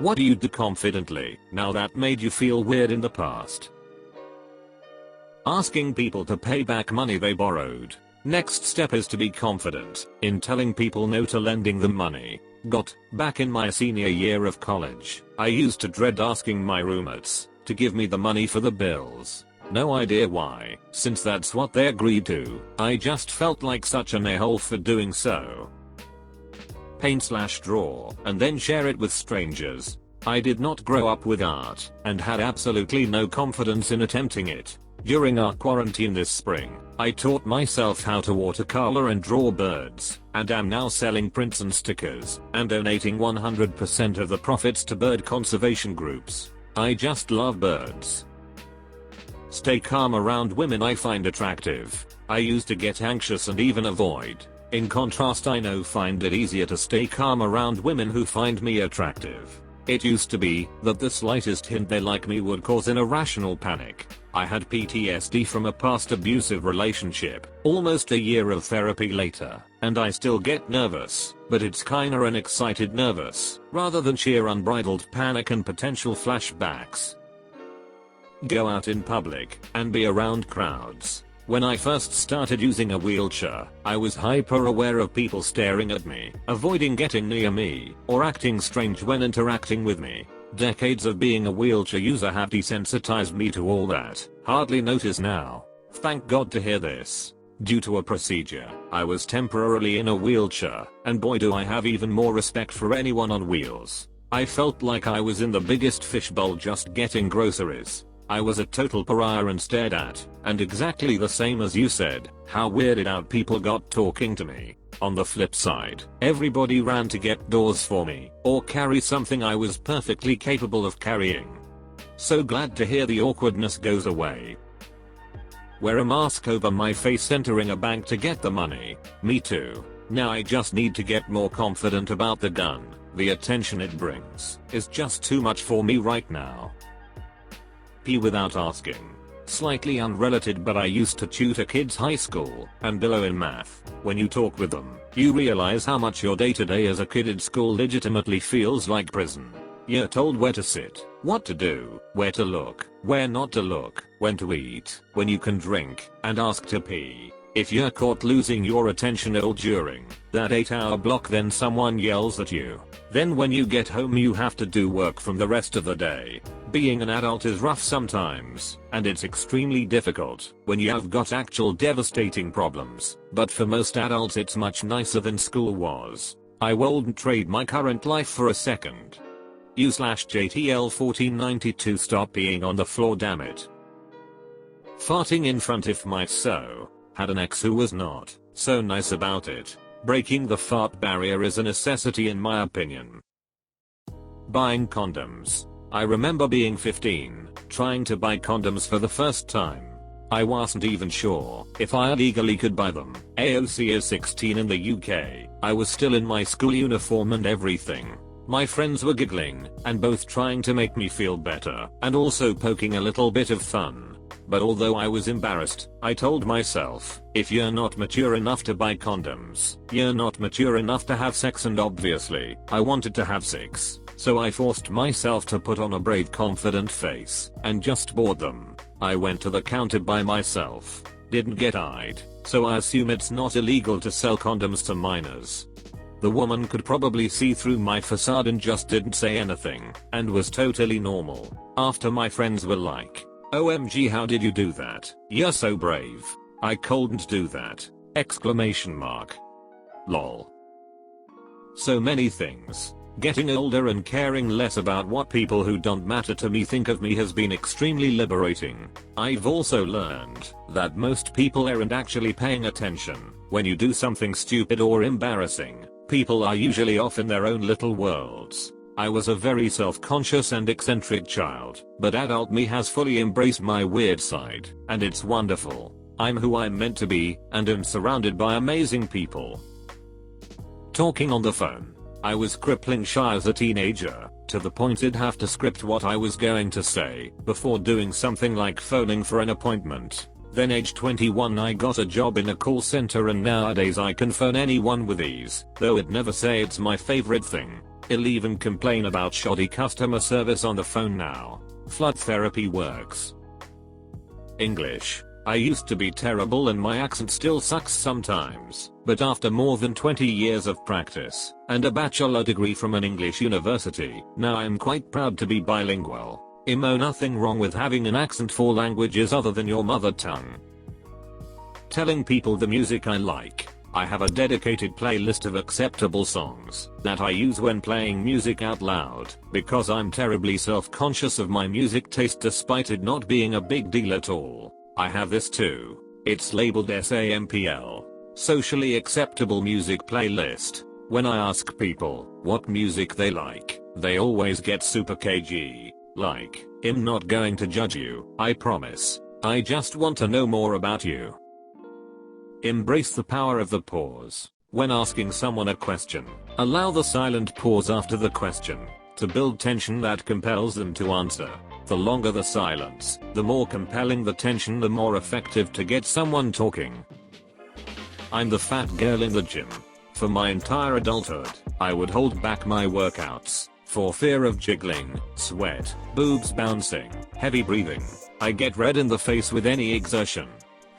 What do you do confidently now that made you feel weird in the past? Asking people to pay back money they borrowed. Next step is to be confident in telling people no to lending them money. Back in my senior year of college, I used to dread asking my roommates to give me the money for the bills. No idea why, since that's what they agreed to. I just felt like such an a-hole for doing so. Paint/draw and then share it with strangers. I did not grow up with art and had absolutely no confidence in attempting it. During our quarantine this spring, I taught myself how to watercolor and draw birds, and am now selling prints and stickers, and donating 100% of the profits to bird conservation groups. I just love birds. Stay calm around women I find attractive. I used to get anxious and even avoid. In contrast, I now find it easier to stay calm around women who find me attractive. It used to be that the slightest hint they like me would cause an irrational panic. I had PTSD from a past abusive relationship, almost a year of therapy later, and I still get nervous, but it's kinda an excited nervous, rather than sheer unbridled panic and potential flashbacks. Go out in public and be around crowds. When I first started using a wheelchair, I was hyper aware of people staring at me, avoiding getting near me, or acting strange when interacting with me. Decades of being a wheelchair user have desensitized me to all that. Hardly notice now. Thank God to hear this. Due to a procedure, I was temporarily in a wheelchair, and boy do I have even more respect for anyone on wheels. I felt like I was in the biggest fishbowl just getting groceries. I was a total pariah and stared at, and exactly the same as you said, how weirded out people got talking to me. On the flip side, everybody ran to get doors for me, or carry something I was perfectly capable of carrying. So glad to hear the awkwardness goes away. Wear a mask over my face entering a bank to get the money. Me too. Now I just need to get more confident about the gun. The attention it brings is just too much for me right now. Pee without asking. Slightly unrelated, but I used to tutor kids high school and below in math. When you talk with them, you realize how much your day-to-day as a kid at school legitimately feels like prison. You're told where to sit, what to do, where to look, where not to look, when to eat, when you can drink, and ask to pee. If you're caught losing your attention all during that 8-hour block, then someone yells at you. Then when you get home you have to do work from the rest of the day. Being an adult is rough sometimes, and it's extremely difficult when you have got actual devastating problems, but for most adults it's much nicer than school was. I wouldn't trade my current life for a second. U/JTL1492 Stop peeing on the floor, damn it. Farting in front of my had an ex who was not so nice about it. Breaking the fart barrier is a necessity in my opinion. Buying condoms. I remember being 15, trying to buy condoms for the first time. I wasn't even sure if I legally could buy them. AOC is 16 in the UK. I was still in my school uniform and everything. My friends were giggling and both trying to make me feel better and also poking a little bit of fun. But although I was embarrassed, I told myself, if you're not mature enough to buy condoms, you're not mature enough to have sex, and obviously, I wanted to have sex. So I forced myself to put on a brave, confident face and just bought them. I went to the counter by myself. Didn't get eyed, so I assume it's not illegal to sell condoms to minors. The woman could probably see through my facade and just didn't say anything, and was totally normal. After my friends were like, OMG, how did you do that? You're so brave. I couldn't do that. Exclamation mark. Lol. So many things. Getting older and caring less about what people who don't matter to me think of me has been extremely liberating. I've also learned that most people aren't actually paying attention. When you do something stupid or embarrassing, people are usually off in their own little worlds. I was a very self-conscious and eccentric child, but adult me has fully embraced my weird side, and it's wonderful. I'm who I'm meant to be, and am surrounded by amazing people. Talking on the phone. I was crippling shy as a teenager, to the point I'd have to script what I was going to say before doing something like phoning for an appointment. Then age 21 I got a job in a call center, and nowadays I can phone anyone with ease, though I'd never say it's my favorite thing. I'll even complain about shoddy customer service on the phone now. Flood therapy works. English. I used to be terrible and my accent still sucks sometimes, but after more than 20 years of practice and a bachelor degree from an English university, now I'm quite proud to be bilingual. Nothing wrong with having an accent for languages other than your mother tongue. Telling people the music I like. I have a dedicated playlist of acceptable songs that I use when playing music out loud because I'm terribly self-conscious of my music taste despite it not being a big deal at all. I have this too. It's labeled SAMPL. Socially Acceptable Music Playlist. When I ask people what music they like, they always get super cagey. Like, I'm not going to judge you, I promise. I just want to know more about you. Embrace the power of the pause. When asking someone a question, allow the silent pause after the question to build tension that compels them to answer. The longer the silence, the more compelling the tension, the more effective to get someone talking. I'm the fat girl in the gym. For my entire adulthood, I would hold back my workouts for fear of jiggling, sweat, boobs bouncing, heavy breathing. I get red in the face with any exertion.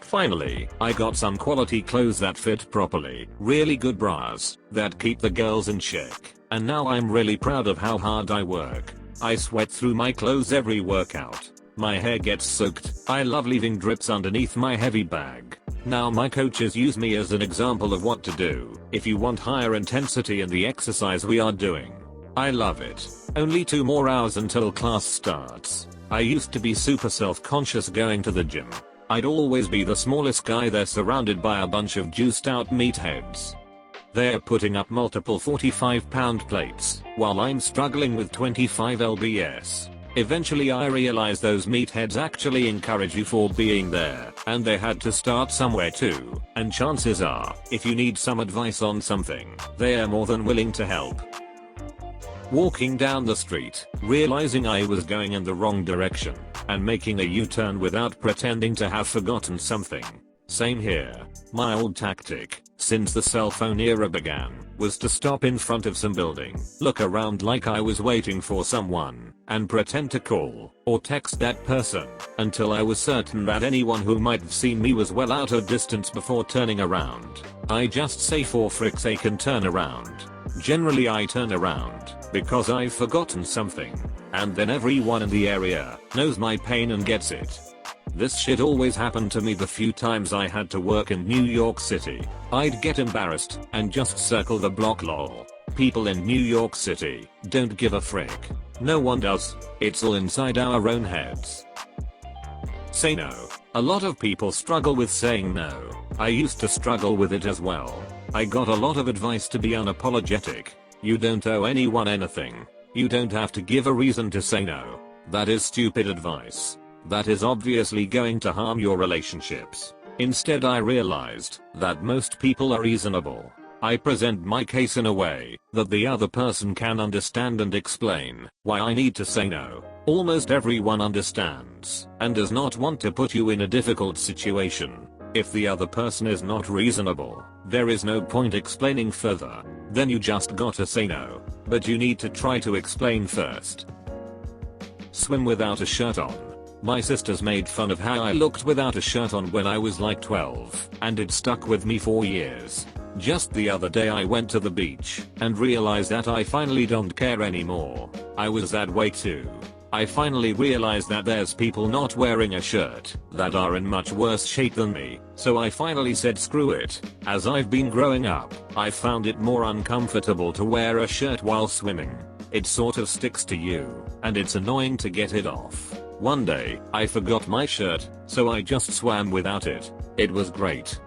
Finally, I got some quality clothes that fit properly, really good bras that keep the girls in check, and now I'm really proud of how hard I work. I sweat through my clothes every workout. My hair gets soaked. I love leaving drips underneath my heavy bag. Now my coaches use me as an example of what to do if you want higher intensity in the exercise we are doing. I love it. Only 2 more hours until class starts. I used to be super self-conscious going to the gym. I'd always be the smallest guy there surrounded by a bunch of juiced out meatheads. They're putting up multiple 45-pound plates, while I'm struggling with 25 lbs. Eventually I realized those meatheads actually encourage you for being there, and they had to start somewhere too, and chances are, if you need some advice on something, they are more than willing to help. Walking down the street, realizing I was going in the wrong direction, and making a U-turn without pretending to have forgotten something. Same here. My old tactic, since the cell phone era began, was to stop in front of some building, look around like I was waiting for someone, and pretend to call or text that person until I was certain that anyone who might have seen me was well out of distance before turning around. I just say for frick's sake and turn around. Generally I turn around because I've forgotten something, and then everyone in the area knows my pain and gets it. This shit always happened to me the few times I had to work in New York City. I'd get embarrassed and just circle the block lol. People in New York City don't give a frick. No one does. It's all inside our own heads. Say no. A lot of people struggle with saying no. I used to struggle with it as well. I got a lot of advice to be unapologetic. You don't owe anyone anything. You don't have to give a reason to say no. That is stupid advice. That is obviously going to harm your relationships. Instead I realized that most people are reasonable. I present my case in a way that the other person can understand and explain why I need to say no. Almost everyone understands and does not want to put you in a difficult situation. If the other person is not reasonable, there is no point explaining further. Then you just gotta say no. But you need to try to explain first. Swim without a shirt on. My sisters made fun of how I looked without a shirt on when I was like 12, and it stuck with me for years. Just the other day I went to the beach and realized that I finally don't care anymore. I was that way too. I finally realized that there's people not wearing a shirt that are in much worse shape than me, so I finally said screw it. As I've been growing up, I found it more uncomfortable to wear a shirt while swimming. It sort of sticks to you, and it's annoying to get it off. One day, I forgot my shirt, so I just swam without it. It was great.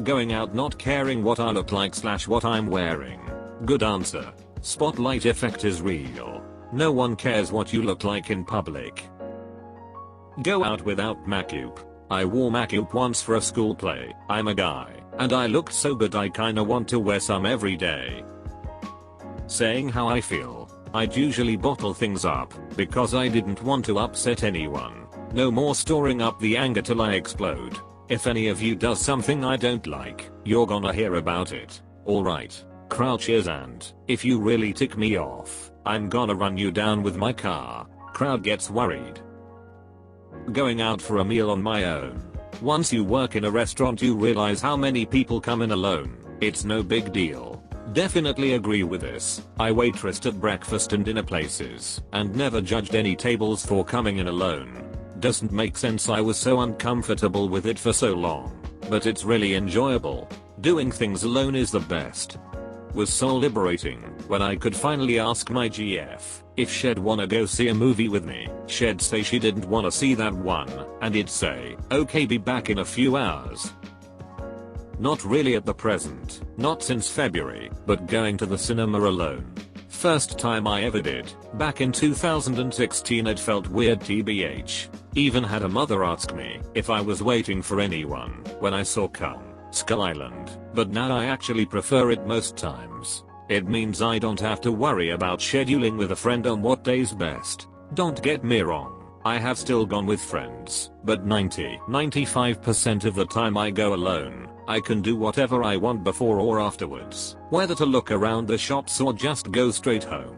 Going out not caring what I look like / what I'm wearing. Good answer. Spotlight effect is real. No one cares what you look like in public. Go out without makeup. I wore makeup once for a school play. I'm a guy, and I looked so good I kinda want to wear some every day. Saying how I feel. I'd usually bottle things up because I didn't want to upset anyone. No more storing up the anger till I explode. If any of you does something I don't like, you're gonna hear about it. Alright. Crouches and, if you really tick me off, I'm gonna run you down with my car. Crowd gets worried. Going out for a meal on my own. Once you work in a restaurant you realize how many people come in alone. It's no big deal. Definitely agree with this. I waitressed at breakfast and dinner places and never judged any tables for coming in alone. Doesn't make sense, I was so uncomfortable with it for so long. But it's really enjoyable. Doing things alone is the best. Was so liberating when I could finally ask my GF if she'd wanna go see a movie with me. She'd say she didn't wanna see that one, and it'd say, okay, be back in a few hours. Not really at the present, not since February, but going to the cinema alone. First time I ever did, back in 2016. It felt weird tbh. Even had a mother ask me if I was waiting for anyone when I saw Skull Island, but now I actually prefer it most times. It means I don't have to worry about scheduling with a friend on what day's best. Don't get me wrong, I have still gone with friends, but 95% of the time I go alone. I can do whatever I want before or afterwards, whether to look around the shops or just go straight home.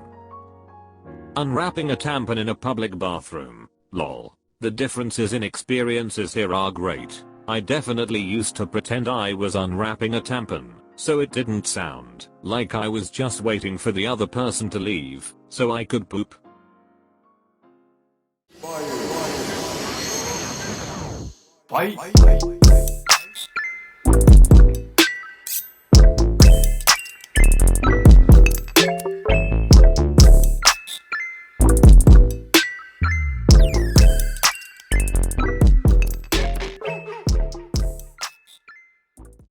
Unwrapping a tampon in a public bathroom. Lol. The differences in experiences here are great. I definitely used to pretend I was unwrapping a tampon, so it didn't sound like I was just waiting for the other person to leave, so I could poop. Bye.